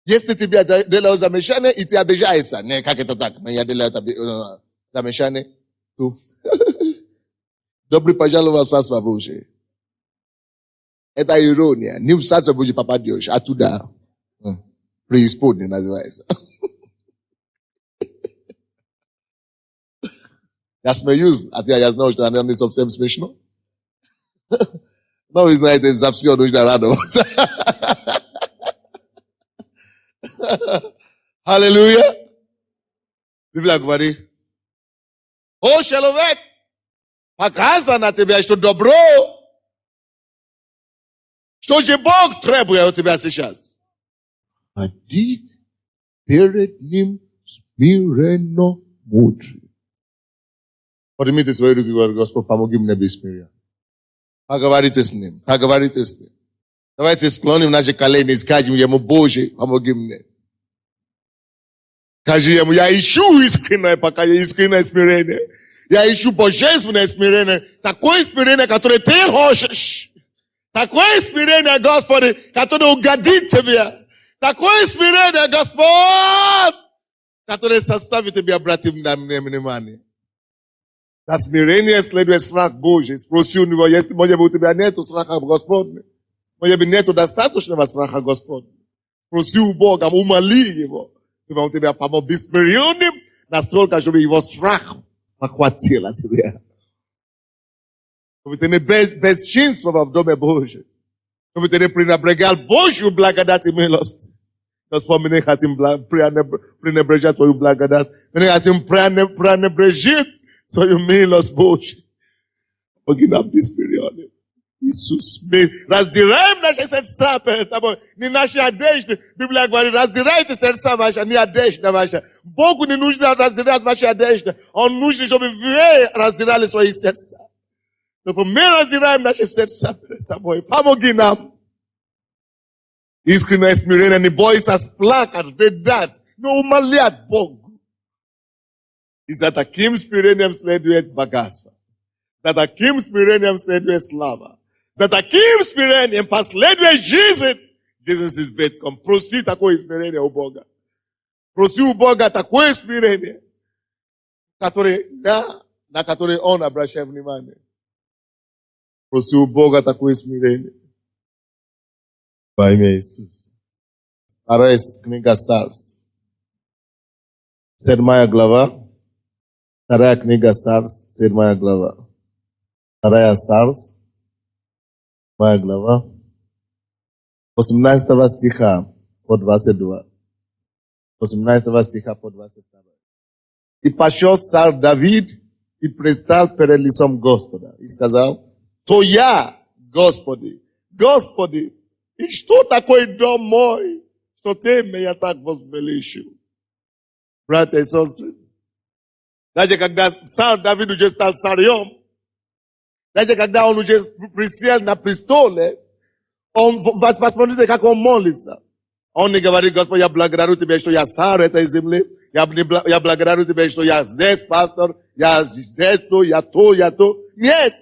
если тебе делают замешание, и ты обижаешься. Не, как это так? Я делаю замешание. Добрый пожаловал в Царство Божие. Это ирония. Не в Царство Божие попадешь, а туда. Преисподнее называется. Ja sme used, a ty ja znal, že to nie som sem smiešno. No, vy znajete za psion už na radosť. Halleluja. Biblia говорит, о, человек, показано на тебя, что добро, что же Бог требует от тебя сейчас? Ходить перед Ним смиренно мудрый. Поднимите свои руки и говорите, Господь, помоги мне быть смиренным. Поговорите с Ним, поговорите с Ним. Давайте склоним наши колени и скажем Ему, Боже, помоги мне. Скажи Ему, я ищу искреннее покаяние, искреннее смирение. Я ищу божественное смирение. Такое смирение, которое Ты хочешь. Такое смирение, Господи, которое угодит Тебе. Такое смирение, Господь, которое составит Тебе обратить на мне внимание. За смирение следует страх Божий. Спроси у Него, если, может быть, у тебя нету страха Господня. Может быть, нету достаточного страха Господня. Спроси у Бога, умоли Его. Он тебя помог быть смиренным, настолько, чтобы Его страх охватил тебя. Чтобы ты не бесчинствовал в Доме Божьем. Чтобы ты не пренебрегал Божью благодать и милость. Господь, мы не хотим пренебрежать Твою благодать. Мы не хотим пренебрежить Твою милость Божью. Помоги нам быть смиренным. Иисус, мы раздираем наши сердца перед Тобой. Не наши одежды. Библия говорит, раздирайте сердца ваши, не одежда ваша. Богу не нужно раздирать ваши одежды. Он нужен, чтобы вы раздирали свои сердца. Но мы раздираем наши сердца перед Тобой. Помоги нам. Искреннее смирение, не бойся сплакать, рыдать, но умолять Богу. И за таким смирением следует богатство. За таким смирением следует слава. За таким смирением последует жизнь. Жизнь с избытком. Проси такое смирение у Бога. Проси у Бога такое смирение, на которое Он обращает внимание. Проси у Бога такое смирение. Во имя Иисуса. Вторая книга Царств. 7 глава. Вторая книга Царств. 7 глава. Вторая Царств. 7 глава. 18 стиха по 22. 18 стиха по 22. И пошел царь Давид и предстал перед лицом Господа. И сказал, то я, Господи, Господи, и что такое дом мой, что Ты меня так возвеличил? Братья и сестры, знаете, когда царь Давид уже стал царем, знаете, когда он уже присел на престоле, он, посмотрите, как он молится. Он не говорит, Господи, я благодарю Тебя, что я царь этой земли. Я благодарю Тебя, что я здесь пастор, я здесь то, я то. Нет.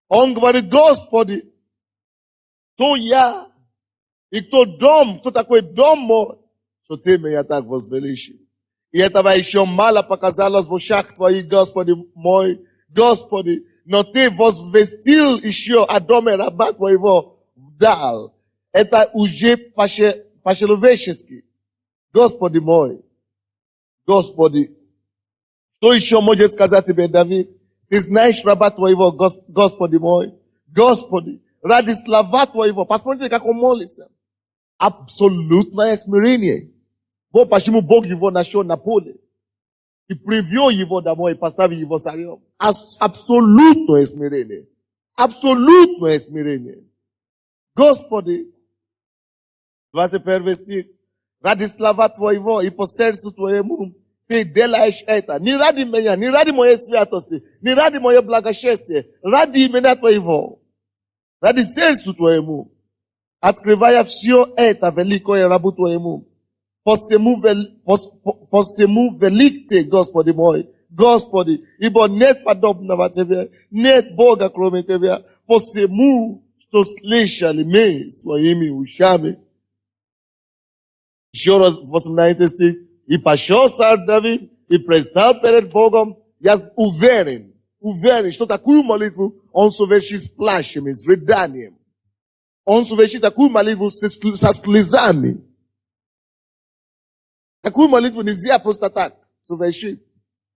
Он говорит, Господи, кто я? И кто дом, кто такой дом мой, что Ты меня так возвеличил. И этого еще мало показалось в ушах Твоих, Господи мой, Господи. Но Ты возвестил еще о доме раба Твоего вдаль. Это уже по-человечески. Господи мой, Господи, что еще может сказать Тебе, Давид? Ты знаешь раба Твоего, Господи мой, Господи, ради слова Твоего. Посмотрите, как он молится. Абсолютное смирение. Вот почему Бог его нашел на поле. И привел его домой и поставил его царем. Абсолютное смирение. Абсолютное смирение. Господи, 21 стих. Ради слова Твоего и по сердцу Твоему Ты делаешь это. Не ради меня, не ради моей святости, не ради моей благочестия, ради имени Твоего. Ради сердцу Твоему. Открывая все это великое рабу Твоему. Посему велик Ты, Господи мой, Господи, ибо нет подобного Тебе, нет Бога кроме Тебя. Посему, что слышали мы своими ушами. Еще раз 18 стих. И пошел царь Давид и предстал перед Богом. Я уверен, что такую молитву он совершит с плачем, с рыданием. Он совершит такую молитву со слезами. Такую молитву нельзя просто так совершить.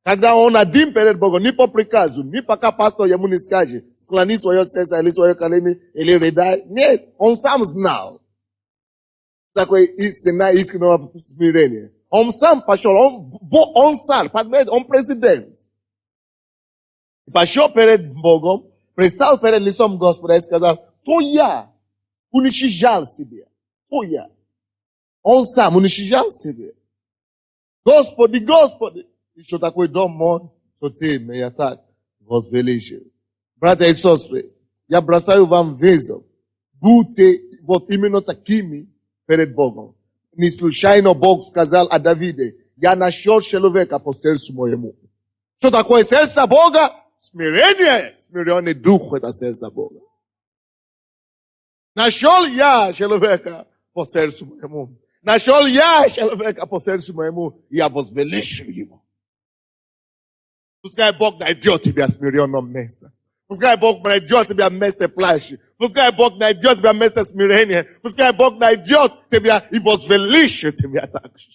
Когда он один перед Богом, ни по приказу, ни пока пастор ему не скажет, склони свое сердце или свое колени, или рыдай. Нет, он сам знал. Такое истинное искреннего смирения. Он сам пошел, он сам, он президент. Пошел перед Богом, пристал перед лицом Господа и сказал, то я уничижал себя. То я. Он сам уничижал себя. Господи, Господи. И что такой дом мой, что ты меня так возвеличил. Братья и сестры, я бросаю вам вызов. Будьте вот именно такими перед Богом. Не случайно Бог сказал о Давиде, я нашел человека по сердцу моему. Что такое сердце Бога? Смирение. Смиренный дух — это сердце Бога. Нашел я человека по сердцу моему. Нашел я человека по сердцу моему, и я возвеличил его. Пускай Бог найдет тебя в смиренном месте. Пускай Бог найдет тебя в месте плачи. Пускай Бог найдет тебя в месте смирения. Пускай Бог найдет тебя и возвеличит тебя также.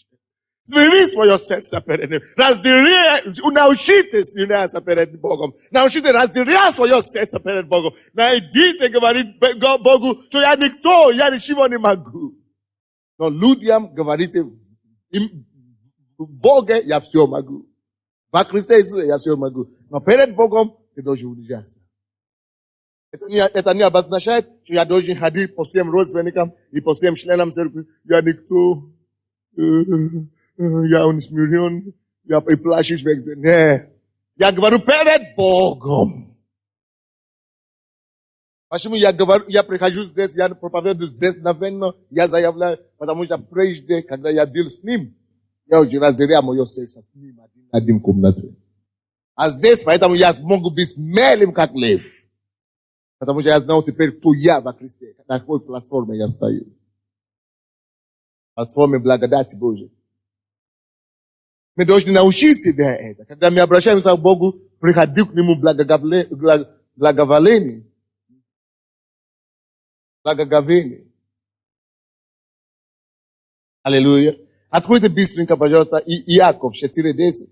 Смири свое сердце перед Ним. Научитесь смиряться перед Богом. Научитесь разделять свое сердце перед Богом. Найдите говорить Богу, что я никто, я ничего не могу. Но людям говорите, в Боге я все могу. Во Христе Иисусе я все могу. Но перед Богом ты должен унижаться. Это не обозначает, что я должен ходить по всем родственникам и по всем членам церкви. Я никто. Я унисмирен. Я и плачешь везде. Нет. Я говорю перед Богом. Почему я говорю, я прихожу здесь, я проповедую здесь навечно, я заявляю, потому что прежде, когда я был с ним, я уже разделял мое сердце с ним один комнате. А здесь, поэтому я могу быть смелым, как лев. Потому что я знаю теперь, кто я во Христе. На какой платформе я стою. Платформе благодати Божьей. Мы должны научить себя это. Когда мы обращаемся к Богу, приходи к Нему благоволение. Благоговение. Аллилуйя. Откройте быстренько, пожалуйста, Иаков 4:10.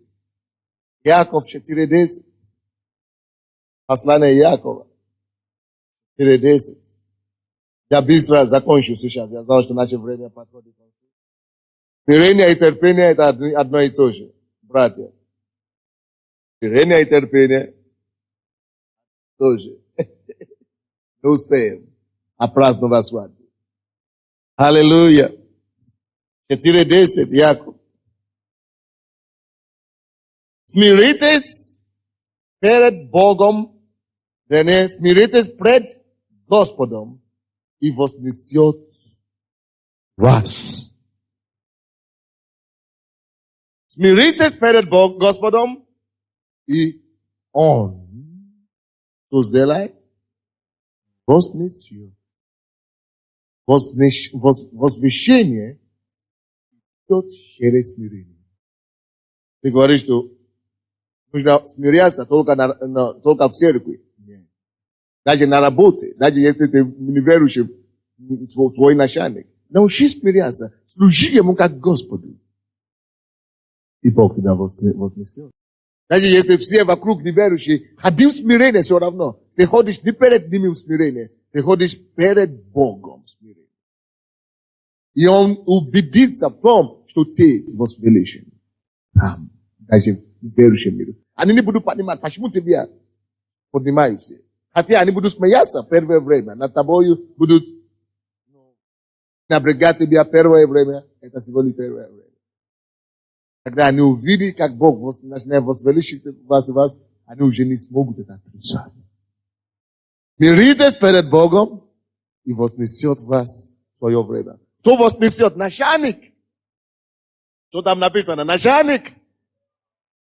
Иаков 4:10. Послание Иакова 4:10. Я быстро закончу сейчас. Я знал, что наше время подходит. Смирение и терпение — это одно и то же, братья. Смирение и терпение тоже. Не успеем опраздновать свадьбу. Аллилуйя. 4:10, Яков. Смиритесь перед Богом, смиритесь пред Господом и вознесет вас. Смиритесь перед Господом, и Он, что сделает? Вознесет. Возвещение идет через смирение. Ты говоришь, что нужно смиряться только в церкви. Нет. Даже на работе, даже если ты неверующий, твой начальник. Научись смиряться. Служи Ему как Господу. И Бог тебя вознесет. Даже если все вокруг неверующие, ходи в смирение все равно. Ты ходишь не перед ними в смирение, ты ходишь перед Богом в смирение. И Он убедится в том, что ты возвеличен. Там, даже верующим миру. Они не будут понимать, почему тебя поднимаются. Хотя они будут смеяться первое время. Над тобой будут напрягать тебя первое время. Это всего лишь первое время. Когда они увидят, как Бог начинает возвеличить вас, они уже не смогут это отрицать. Миритесь перед Богом и вознесет вас в свое время. Кто вознесет? Начальник. Что там написано? Начальник?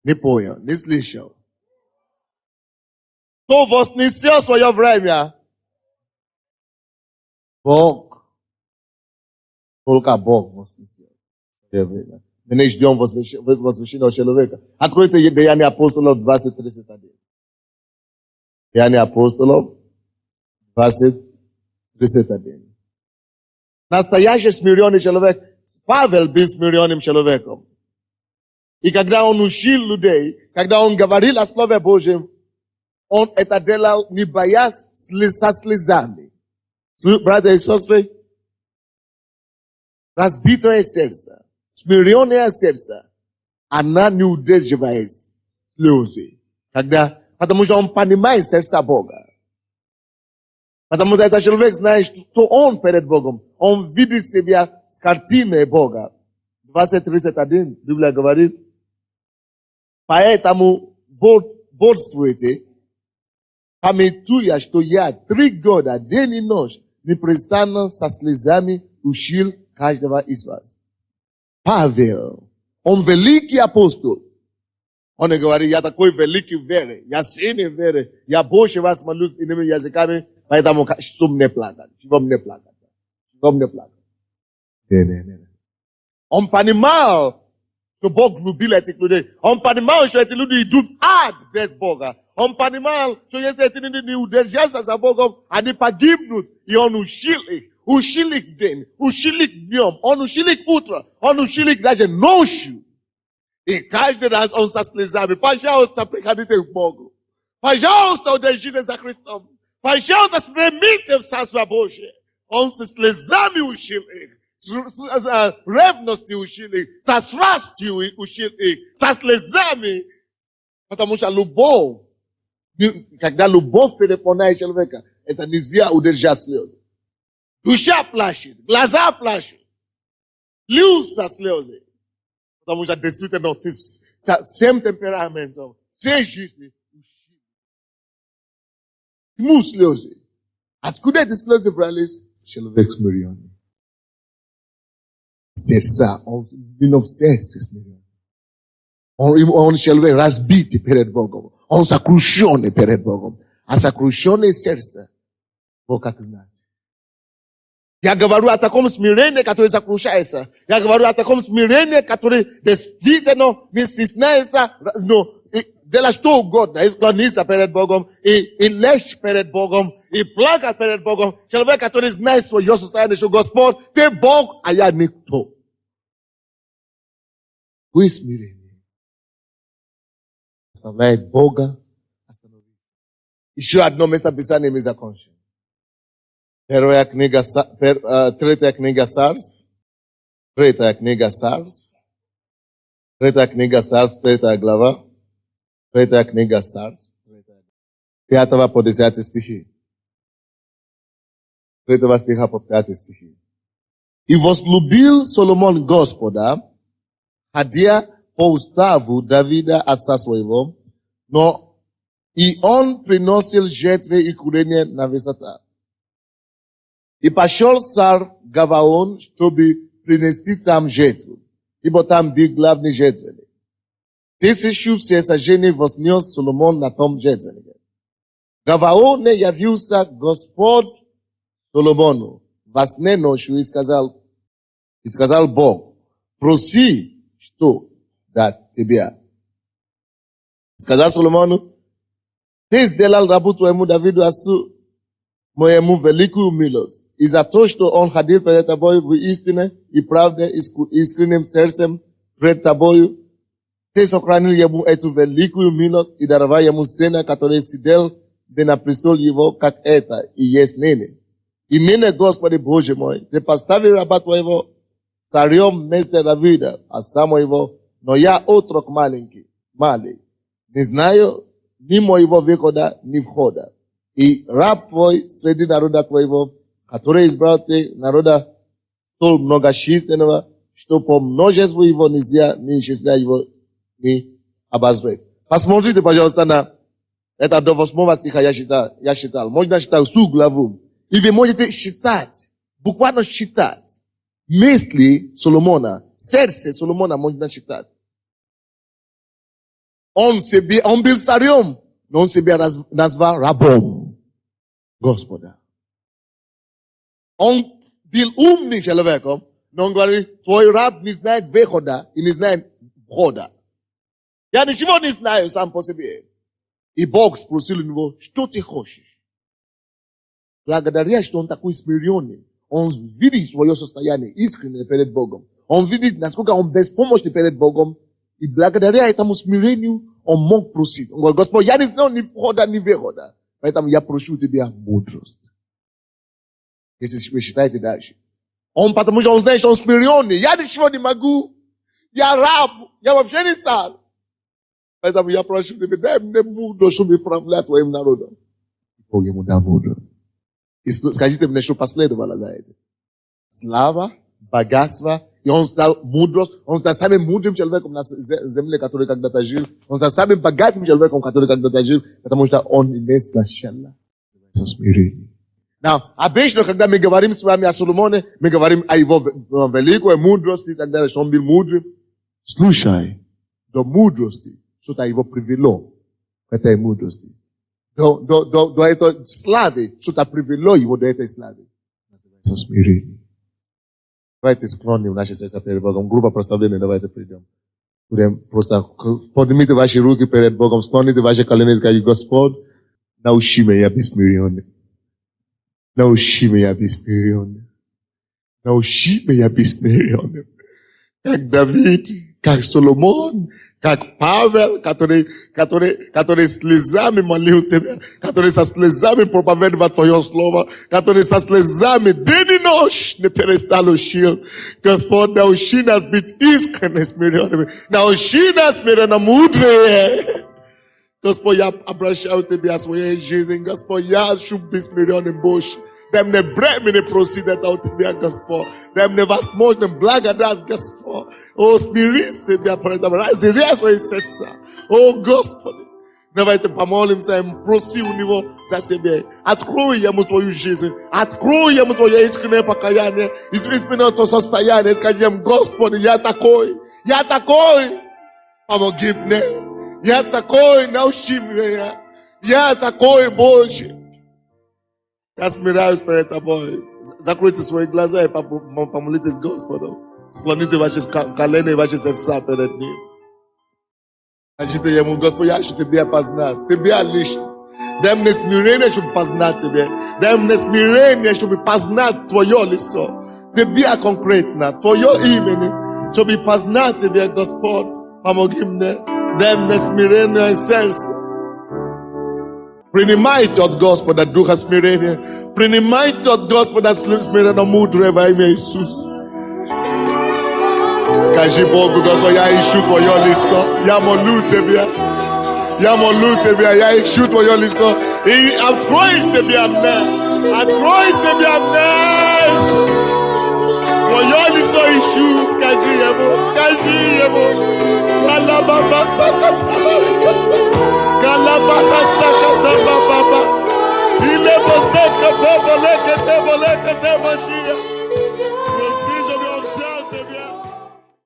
Не понял, не слышал. Кто вознесет свое время? Бог. Только Бог вознесет свое время. Мы не ждем возвещения человека. Откройте Деяния апостолов 20:31. Деяния апостолов 20:31. Настоящий смиренный человек. Павел был смиренным человеком. И когда он учил людей, когда он говорил о Слове Божьем, он это делал не боясь со слезами. Братья и сестры, разбитое сердце, смиренное сердце, она не удерживает слезы. Потому что он понимает сердце Бога. Потому что этот человек знает, что он перед Богом. Он видит себя с картиной Бога. 20:31 Библия говорит, поэтому бодствуйте, памятуя, что я 3 года, день и ночь, непрестанно со слезами учил каждого из вас. Павел, он великий апостол. Он не говорит, я такой великий в вере, я сильный в вере, я больше вас молю иными языками, поэтому чтобы не плакать, чтобы не плакать, чтобы не плакать. Не. Он понимал, что Бог любил этих людей. Он понимал, что эти люди идут ад без Бога. Он понимал, что если эти люди не удержатся за Богом, они погибнут. И он учил их день, учил их днем, он учил их утро, он учил их даже ночью. И каждый раз он со слезами, пожалуйста, приходите к Богу. Пожалуйста, удержитесь за Христом. Пожалуйста, спрямите в Царство Божие. Он со слезами учил их. С ревностью учил их, со страстью учил их, со слезами. Потому что любовь, когда любовь переполняет человека, это нельзя удержать слезы. Душа плачет, глаза плачут, льются слезы. Потому что действительно ты всем темпераментом, всей жизни ему слезы. Откуда эти слезы брались? Человек смиренный. Сердца, он в сердце смиренный. Он человек разбитый перед Богом. Он сокрушенный перед Богом. А сокрушенное сердце, Бог как знает. Я говорю о таком смирении, которое сокрушается. Я говорю о таком смирении, которое действительно не стесняется, но делать что угодно. И склониться перед Богом, и лечь перед Богом, и плакать перед Богом. Человек, который знает свое состояние, что Господь, ты Бог, а я никто. Вы смирение. Оставляет Бога. Еще одно место Писания мы закончим. Третья книга Царств. Третья книга Царств. Третья книга Царств, 3 глава. Третья книга Царств. 5 по 10 стихи. 3 стиха по 5 стихи. И возлюбил Соломон Господа, ходя по уставу Давида, отца своего, но и он приносил жертвы и курения на высотах. И пошел царь Гаваон, чтобы принести там жертву, ибо там был главный жертвенник. 1000 всесожжений вознес Соломон на том жертвеннике. Гаваоне явился Господь Соломону во сне ночью и сказал Бог, проси, что дать тебе. Сказал Соломону, ты сделал рабу твоему Давиду отцу моему великую милость. И за то, что он ходил перед тобою в истине и правде, искренним сердцем пред тобою, ты сохранил ему эту великую милость и даровал ему сына, который сидел на престоле его, как это и есть ныне. И ныне, Господи Боже мой, ты поставил раба твоего царем вместо Давида, отца моего, но я отрок малый, не знаю ни моего выхода, ни входа. И раб твой среди народа твоего, который избрал ты, народа столь многочисленного, что по множеству его нельзя ни исчислять его, ни обозреть. Посмотрите, пожалуйста, на это до 8 стиха я считал. Можно читать всю главу. И вы можете считать, буквально считать мысли Соломона, сердце Соломона можно считать. Он был царем, но он себя назвал рабом Господа. Он был умным человеком, но он говорит, твой раб не знает выхода и не знает входа. Я ничего не знаю сам по себе. И Бог спросил у него, что ты хочешь? Благодаря, что он такой смиренный, он видит свое состояние искренне перед Богом. Он видит, насколько он беспомощный перед Богом. И благодаря этому смирению он мог просить. Он говорит: Господь, я не знал ни входа, ни выхода. Поэтому я прошу тебя мудрость. Если вы считаете дальше. Потому что он знает, что он смиренный. Я ничего не могу. Я раб. Я вообще не стал. Поэтому я прошу тебя, дай мне мудрость, чтобы управлять твоим народом. Бог ему дал мудрость. И скажите мне, что последовало за этим. Слава, богатство. И он стал мудрость. Он стал самым мудрым человеком на земле, который когда-то жил. Он стал самым богатым человеком, который когда-то жил. Потому что он имеет сначала смирение. Обычно, когда мы говорим с вами о Соломоне, мы говорим о его великой мудрости и так далее, что он был мудрым. Слушай, до мудрости что-то его привело к этой мудрости. До этой славы, что-то привело его до этой славы. Смирение. Давайте склоним наши сердца перед Богом. Группа прославления, давайте придем. Будем просто поднимите ваши руки перед Богом, склоните ваши колени и скажите: Господь, научи меня быть смиренным. Научи меня быть смиренным. Научи меня быть смиренным. Как Давид, как Соломон, как Павел, который слезами молил тебя, который со слезами проповедовал твое слово, который со слезами день и ночь не перестал учил. Господь, научи нас быть искренне смиренными. Научи нас смиренно мудрее. Господь, я обращаю тебя о своей жизни. Господь, я хочу быть смиренным больше. Дай мне времени просить это у тебя, Господь. Дай мне возможность благодать, Господь. О, смири себя перед нами, разделяй свои сердца. О, Господи, давайте помолимся и проси у него за себя. Открой ему твою жизнь. Открой ему твое искреннее покаяние. Измени то состояние. Скажи ему: Господи, я такой. Помоги мне. Я такой, научи меня. Я такой, Боже. Я смиряюсь перед тобой. Закройте свои глаза и помолитесь Господу. Склоните ваши колени и ваши сердца перед Ним. Скажите ему: Господь, я хочу Тебя познать. Тебя лично. Дай мне смирение, чтобы познать Тебя. Дай мне смирение, чтобы познать Твое лицо. Тебя конкретно, Твое имя, чтобы познать Тебя, Господь. Помоги мне. Дай мне смирение сердца. Принимайте от Господа духа смирения. Принимайте от Господа смиренно мудрое во имя Иисуса. Скажи Богу: Господь, я ищу Твое лицо. Я молю Тебя. Я ищу Твое лицо. И открой себя мне. Открой себя мне. Твое лицо ищу. Скажи ему. Baba. Il est besoin que Bobo leke te mashiach.